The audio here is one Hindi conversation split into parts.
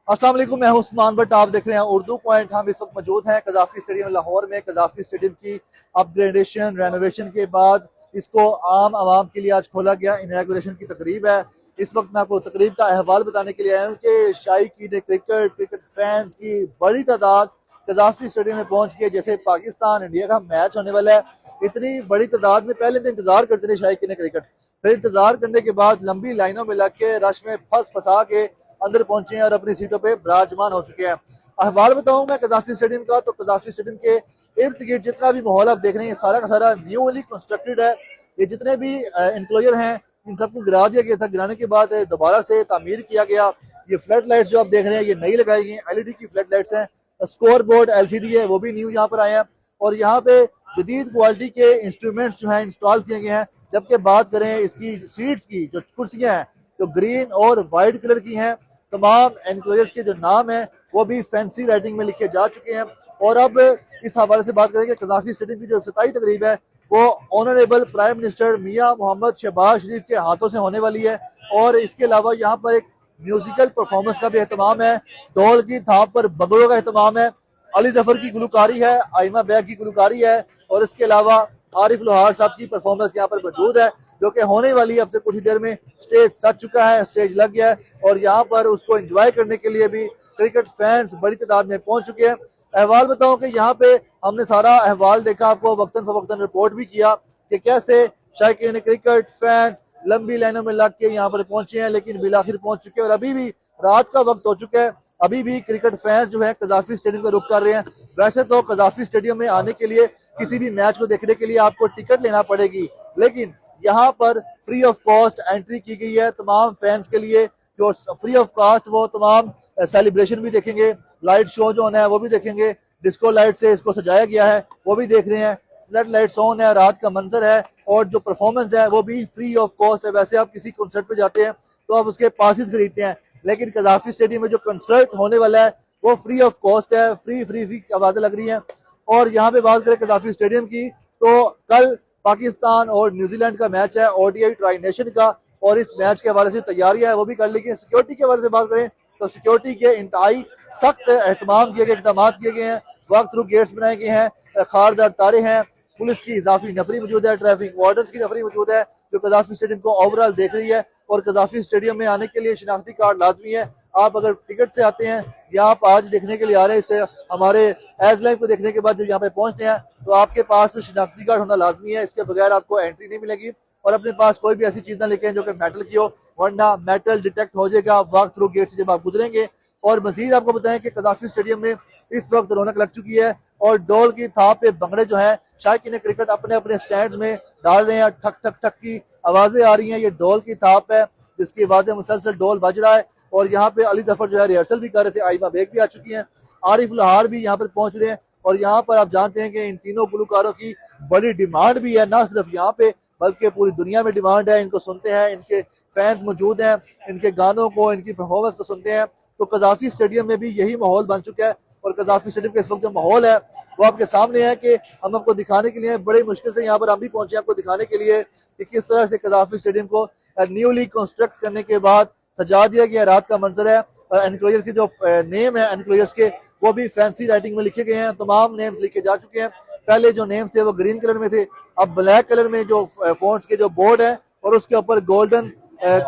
अस्सलाम वालेकुम, मैं हूं उस्मान बट आप देख रहे हैं उर्दू पॉइंट। हम इस वक्त मौजूद हैं कज़ाफ़ी स्टेडियम लाहौर में। कज़ाफ़ी स्टेडियम की अपग्रेडेशन रेनोवेशन के बाद इसको आम आवाम के लिए आज खोला गया। इनॉग्रेशन की तकरीब है। इस वक्त मैं आपको तकरीब का अहवाल बताने के लिए आया हूँ कि शायकीन क्रिकेट फैंस की बड़ी तादाद कज़ाफ़ी स्टेडियम में पहुंच गई। जैसे पाकिस्तान इंडिया का मैच होने वाला है, इतनी बड़ी तादाद में पहले तो इंतजार करते थे शायकीन क्रिकेट, फिर इंतजार करने के बाद लंबी लाइनों में लग के रश में फंसा के अंदर पहुंचे हैं और अपनी सीटों पे विराजमान हो चुके हैं। अहवाल बताऊं मैं कज़ाफ़ी स्टेडियम का, तो कज़ाफ़ी स्टेडियम के इर्द गिर्द जितना भी माहौल आप देख रहे हैं सारा का सारा न्यूली कंस्ट्रक्टेड है। ये जितने भी इंक्लोजर हैं इन सबको गिरा दिया गया था, गिराने के बाद दोबारा से तामीर किया गया। ये फ्लड लाइट्स जो आप देख रहे हैं ये नई लगाई गई एलईडी की फ्लड लाइट्स हैं। स्कोर बोर्ड एलसीडी है वो भी न्यू यहाँ पर आए हैं और यहाँ पे जदीद क्वालिटी के इंस्ट्रूमेंट्स जो है इंस्टॉल किए गए हैं। जबकि बात करें इसकी सीट्स की, जो कुर्सियां हैं जो ग्रीन और वाइट कलर की हैं, तमाम एनक्लोजर्स के जो नाम है वो भी फैंसी राइटिंग में लिखे जा चुके हैं। और अब इस हवाले से बात करेंगे कज़ाफ़ी स्टेडियम की जो इफ्तिताई तकरीब है वो ऑनरेबल प्राइम मिनिस्टर मियां मोहम्मद शहबाज शरीफ के हाथों से होने वाली है। और इसके अलावा यहाँ पर एक म्यूजिकल परफॉर्मेंस का भी एहतमाम है, ढोल की थाप पर बगड़ों का एहतमाम है, अली जफर की गुलकारी है, आइमा बैग की गुलकारी है और इसके अलावा आरिफ लोहार साहब की परफॉर्मेंस यहाँ पर मौजूद है जो कि होने वाली है। अब से कुछ ही देर में स्टेज सज चुका है, स्टेज लग गया है और यहाँ पर उसको एंजॉय करने के लिए भी क्रिकेट फैंस बड़ी तादाद में पहुंच चुके हैं। अहवाल बताऊं कि यहाँ पे हमने सारा अहवाल देखा, आपको वक्तन फवक्तन रिपोर्ट भी किया कि कैसे शायकीन क्रिकेट फैंस लंबी लाइनों में लग के यहाँ पर पहुंचे हैं, लेकिन बिलाखिर पहुंच चुके हैं और अभी भी रात का वक्त हो चुका है। अभी भी क्रिकेट फैंस जो है कज़ाफ़ी स्टेडियम का रुख कर रहे हैं। वैसे तो कज़ाफ़ी स्टेडियम में आने के लिए किसी भी मैच को देखने के लिए आपको टिकट लेना पड़ेगी, लेकिन यहाँ पर फ्री ऑफ कॉस्ट एंट्री की गई है तमाम फैंस के लिए। जो फ्री ऑफ कॉस्ट वो तमाम सेलिब्रेशन भी देखेंगे, लाइट शो जो होना है वो भी देखेंगे, डिस्को लाइट से इसको सजाया गया है वो भी देख रहे हैं, फ्लड लाइट्स ऑन है, रात का मंजर है और जो परफॉर्मेंस है वो भी फ्री ऑफ कॉस्ट है। वैसे आप किसी कंसर्ट पे जाते हैं तो आप उसके पासिस खरीदते हैं, लेकिन कज़ाफ़ी स्टेडियम में जो कंसर्ट होने वाला है वो फ्री ऑफ कॉस्ट है। फ्री आवाजें लग रही हैं। और यहाँ पे बात करें कज़ाफ़ी स्टेडियम की, तो कल पाकिस्तान और न्यूजीलैंड का मैच है ओडीआई ट्राई नेशन का और इस मैच के हवाले से तैयारियां है वो भी कर ली गई। सिक्योरिटी के हवाले से बात करें तो सिक्योरिटी के इंतहाई सख्त एहतमाम किए गए, इकदाम किए गए हैं, वक्त थ्रू गेट्स बनाए गए हैं, खारदार तारे हैं, पुलिस की इजाफी नफरी मौजूद है, ट्रैफिक वार्डन की नफरी मौजूद है जो कज़ाफ़ी स्टेडियम को ओवरऑल देख रही है। और कज़ाफ़ी स्टेडियम में आने के लिए शिनाख्ती कार्ड लाजमी है। आप अगर टिकट से आते हैं या आप आज देखने के लिए आ रहे हैं, इससे हमारे एज लाइव को देखने के बाद जब यहाँ पे पहुंचते हैं तो आपके पास शिनाख्ती कार्ड होना लाजमी है, इसके बगैर आपको एंट्री नहीं मिलेगी। और अपने पास कोई भी ऐसी चीज ना लेके जो कि मेटल की हो, वरना मेटल डिटेक्ट हो जाएगा वक्त थ्रू गेट से जब आप गुजरेंगे। और मजीद आपको बताएं कि कज़ाफ़ी स्टेडियम में इस वक्त रौनक लग चुकी है और डोल की थाप पे भंगड़े जो है शायकीन क्रिकेट अपने अपने स्टैंड में डाल रहे हैं। ठक ठक ठक की आवाजें आ रही हैं, ये डोल की थाप है जिसकी आवाजें मुसलसल डोल बज रहा है। और यहाँ पे अली जफर जो है रिहर्सल भी कर रहे थे, आइमा बेग भी आ चुकी हैं, आरिफ लोहार भी यहाँ पर पहुंच रहे हैं। और यहाँ पर आप जानते हैं कि इन तीनों गुलकारों की बड़ी डिमांड भी है, ना सिर्फ यहाँ पे बल्कि पूरी दुनिया में डिमांड है। इनको सुनते हैं, इनके फैंस मौजूद हैं, इनके गानों को, इनकी परफॉर्मेंस को सुनते हैं। तो कज़ाफ़ी स्टेडियम में भी यही माहौल बन चुका है और कज़ाफ़ी स्टेडियम का इस वक्त जो माहौल है वो आपके सामने है कि हम आपको दिखाने के लिए बड़ी मुश्किल से यहाँ पर हम भी पहुंचे आपको दिखाने के लिए कि किस तरह से कज़ाफ़ी स्टेडियम को न्यूली कंस्ट्रक्ट करने के बाद सजा दिया गया। रात का मंजर है। एनक्लोजर के जो नेम है एनक्लोजर्स के वो भी फैंसी राइटिंग में लिखे गए हैं, तमाम नेम्स लिखे जा चुके हैं। पहले जो नेम्स थे वो ग्रीन कलर में थे, अब ब्लैक कलर में जो फॉन्ट्स के जो बोर्ड है और उसके ऊपर गोल्डन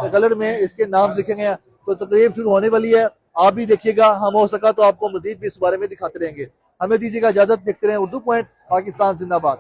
कलर में इसके नाम लिखे गए हैं। तो तकरीब शुरू होने वाली है, आप भी देखिएगा, हम हो सका तो आपको मजीद भी इस बारे में दिखाते रहेंगे। हमें दीजिएगा इजाजत, देखते रहे उर्दू पॉइंट। पाकिस्तान जिंदाबाद।